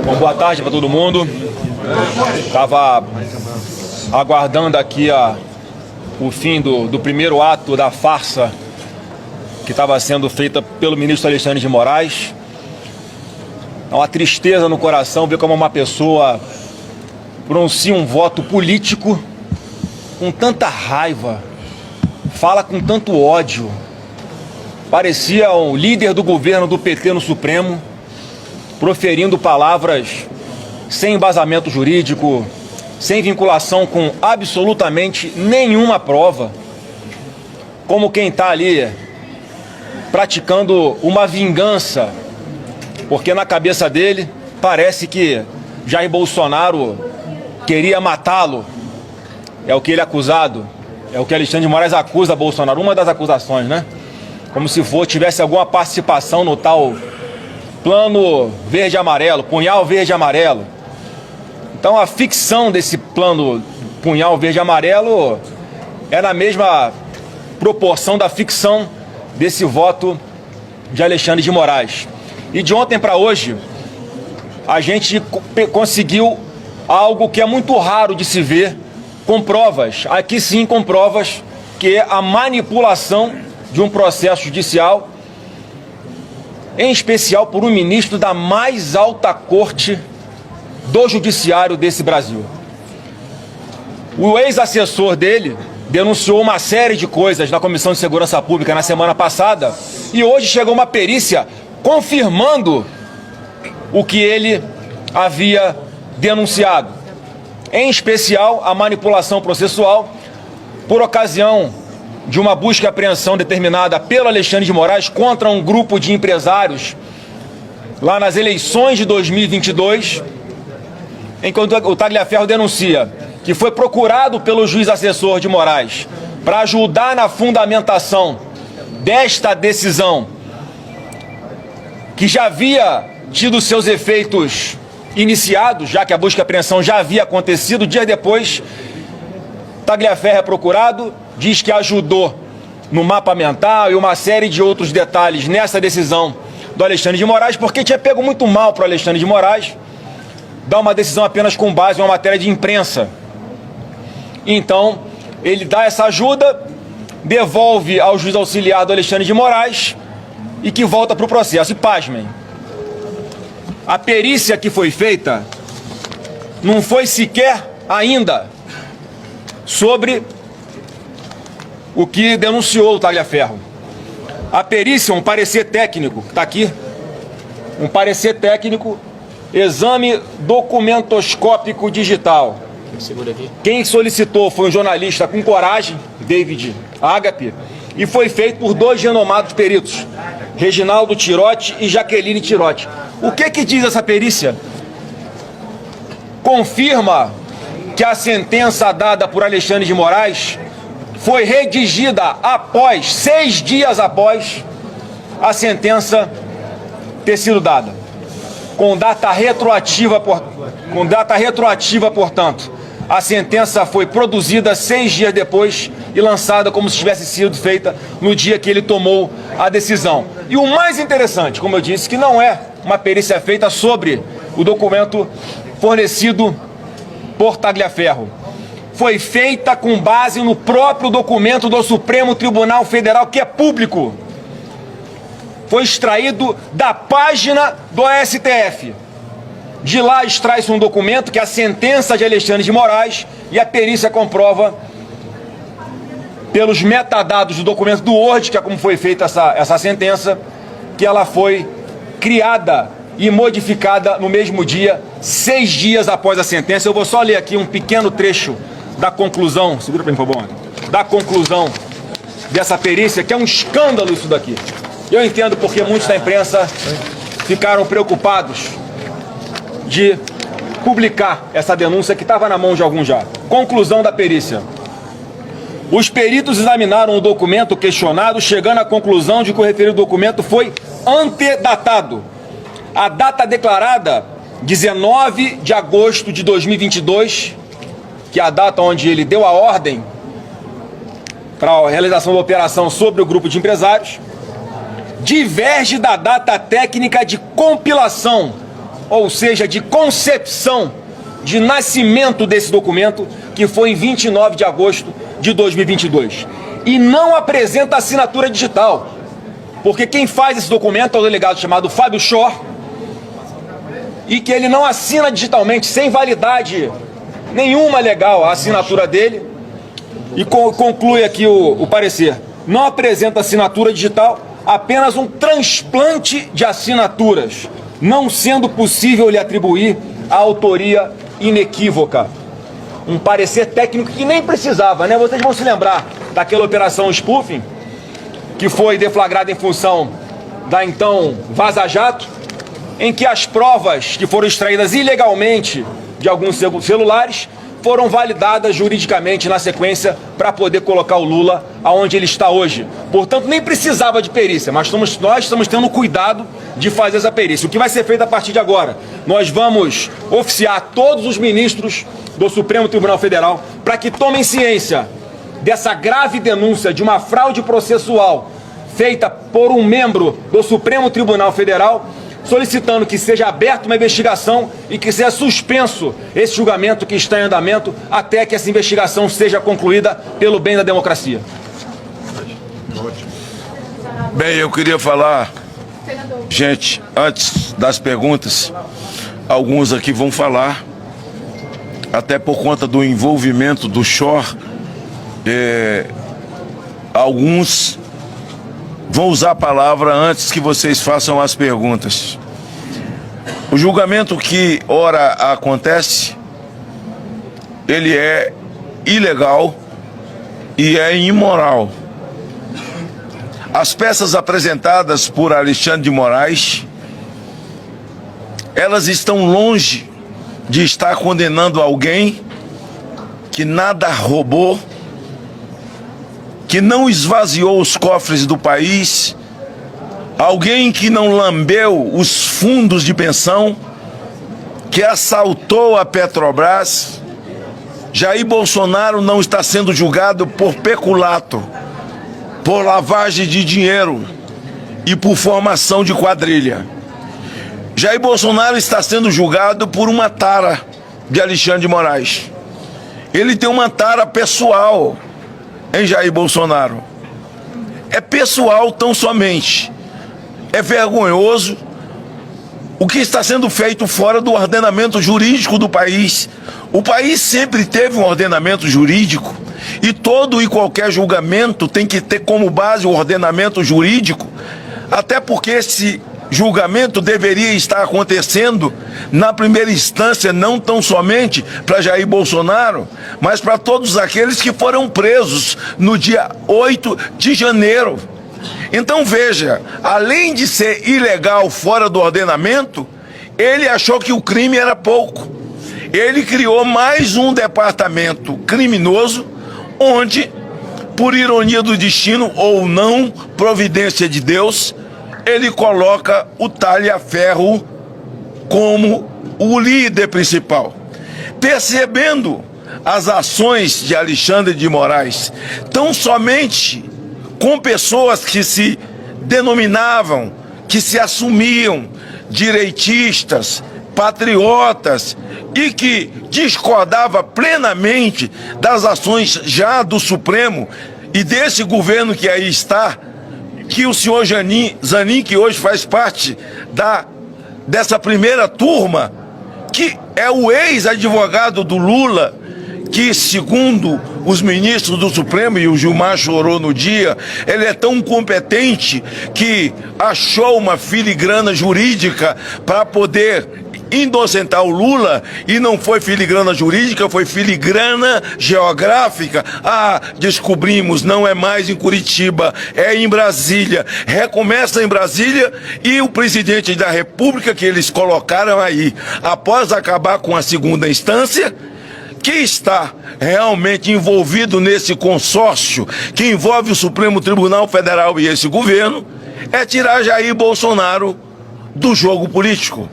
Bom, boa tarde para todo mundo. Estava aguardando aqui o fim do primeiro ato da farsa que estava sendo feita pelo ministro Alexandre de Moraes. É uma tristeza no coração ver como uma pessoa pronuncia um voto político com tanta raiva, fala com tanto ódio. Parecia um líder do governo do PT no Supremo, proferindo palavras sem embasamento jurídico, sem vinculação com absolutamente nenhuma prova, como quem está ali praticando uma vingança, porque na cabeça dele parece que Jair Bolsonaro queria matá-lo. É o que ele é acusado, é o que Alexandre de Moraes acusa Bolsonaro, uma das acusações, né? Como se tivesse alguma participação no tal plano verde-amarelo, punhal verde-amarelo. Então a ficção desse plano punhal verde-amarelo é na mesma proporção da ficção desse voto de Alexandre de Moraes. E de ontem para hoje, a gente conseguiu algo que é muito raro de se ver, com provas, aqui sim com provas, que é a manipulação de um processo judicial, em especial por um ministro da mais alta corte do judiciário desse Brasil. O ex-assessor dele denunciou uma série de coisas na Comissão de Segurança Pública na semana passada e hoje chegou uma perícia confirmando o que ele havia denunciado, em especial a manipulação processual por ocasião de uma busca e apreensão determinada pelo Alexandre de Moraes contra um grupo de empresários lá nas eleições de 2022, em que o Tagliaferro denuncia que foi procurado pelo juiz assessor de Moraes para ajudar na fundamentação desta decisão, que já havia tido seus efeitos iniciados, já que a busca e apreensão já havia acontecido. Dias depois, Tagliaferro é procurado, diz que ajudou no mapa mental e uma série de outros detalhes nessa decisão do Alexandre de Moraes, porque tinha pego muito mal para o Alexandre de Moraes dar uma decisão apenas com base em uma matéria de imprensa. Então, ele dá essa ajuda, devolve ao juiz auxiliar do Alexandre de Moraes e que volta para o processo. E pasmem, a perícia que foi feita não foi sequer ainda sobre o que denunciou o Tagliaferro. A perícia, um parecer técnico, está aqui, um parecer técnico, exame documentoscópico digital. Segura aqui. Quem solicitou foi um jornalista com coragem, David Agape, e foi feito por dois renomados peritos, Reginaldo Tirotti e Jaqueline Tirotti. O que diz essa perícia? Confirma que a sentença dada por Alexandre de Moraes foi redigida após, 6 dias após a sentença ter sido dada, com data retroativa, portanto. A sentença foi produzida 6 dias depois e lançada como se tivesse sido feita no dia que ele tomou a decisão. E o mais interessante, como eu disse, que não é uma perícia feita sobre o documento fornecido por Tagliaferro. Foi feita com base no próprio documento do Supremo Tribunal Federal, que é público. Foi extraído da página do STF. De lá extrai-se um documento que é a sentença de Alexandre de Moraes e a perícia comprova, pelos metadados do documento do Word, que é como foi feita essa sentença, que ela foi criada e modificada no mesmo dia, 6 dias após a sentença. Eu vou só ler aqui um pequeno trecho da conclusão, segura para mim, por favor, da conclusão dessa perícia, que é um escândalo isso daqui. Eu entendo porque muitos da imprensa ficaram preocupados de publicar essa denúncia que estava na mão de alguns já. Conclusão da perícia. Os peritos examinaram o documento questionado, chegando à conclusão de que o referido documento foi antedatado. A data declarada, 19 de agosto de 2022, que é a data onde ele deu a ordem para a realização da operação sobre o grupo de empresários, diverge da data técnica de compilação ou seja, de concepção, de nascimento desse documento, que foi em 29 de agosto de 2022. E não apresenta assinatura digital, porque quem faz esse documento é o delegado chamado Fábio Schor, e que ele não assina digitalmente, sem validade nenhuma legal a assinatura dele, e conclui aqui o parecer. Não apresenta assinatura digital, apenas um transplante de assinaturas, não sendo possível lhe atribuir a autoria inequívoca. Um parecer técnico que nem precisava, né? Vocês vão se lembrar daquela operação spoofing, que foi deflagrada em função da então Vaza Jato, em que as provas que foram extraídas ilegalmente de alguns celulares foram validadas juridicamente na sequência para poder colocar o Lula aonde ele está hoje. Portanto, nem precisava de perícia, mas nós estamos tendo cuidado de fazer essa perícia. O que vai ser feito a partir de agora? Nós vamos oficiar todos os ministros do Supremo Tribunal Federal para que tomem ciência dessa grave denúncia de uma fraude processual feita por um membro do Supremo Tribunal Federal, solicitando que seja aberta uma investigação e que seja suspenso esse julgamento que está em andamento até que essa investigação seja concluída pelo bem da democracia. Bem, eu queria falar, gente, antes das perguntas, alguns aqui vão falar, até por conta do envolvimento do Schor, alguns vão usar a palavra antes que vocês façam as perguntas. O julgamento que ora acontece, ele é ilegal e é imoral. As peças apresentadas por Alexandre de Moraes, elas estão longe de estar condenando alguém que nada roubou, que não esvaziou os cofres do país, alguém que não lambeu os fundos de pensão, que assaltou a Petrobras. Jair Bolsonaro não está sendo julgado por peculato, por lavagem de dinheiro e por formação de quadrilha. Jair Bolsonaro está sendo julgado por uma tara de Alexandre de Moraes. Ele tem uma tara pessoal em Jair Bolsonaro. É pessoal tão somente. É vergonhoso o que está sendo feito fora do ordenamento jurídico do país. O país sempre teve um ordenamento jurídico e todo e qualquer julgamento tem que ter como base o ordenamento jurídico, até porque esse julgamento deveria estar acontecendo na primeira instância, não tão somente para Jair Bolsonaro, mas para todos aqueles que foram presos no dia 8 de janeiro. Então veja, além de ser ilegal fora do ordenamento, ele achou que o crime era pouco. Ele criou mais um departamento criminoso, onde, por ironia do destino ou não, providência de Deus, ele coloca o Talhaferro como o líder principal. Percebendo as ações de Alexandre de Moraes, tão somente com pessoas que se denominavam, que se assumiam direitistas, patriotas e que discordava plenamente das ações já do Supremo e desse governo que aí está, que o senhor Zanin, que hoje faz parte dessa primeira turma, que é o ex-advogado do Lula, que, segundo os ministros do Supremo, e o Gilmar chorou no dia, ele é tão competente que achou uma filigrana jurídica para poder inocentar o Lula, e não foi filigrana jurídica, foi filigrana geográfica. Ah, descobrimos, não é mais em Curitiba, é em Brasília. Recomeça em Brasília e o presidente da República que eles colocaram aí, após acabar com a segunda instância, que está realmente envolvido nesse consórcio que envolve o Supremo Tribunal Federal e esse governo, é tirar Jair Bolsonaro do jogo político.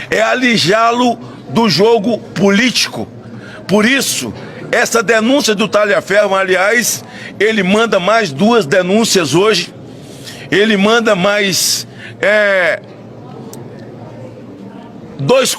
É alijá-lo do jogo político. Por isso, essa denúncia do Talhaferro, aliás, ele manda mais 2 denúncias hoje, ele manda mais dois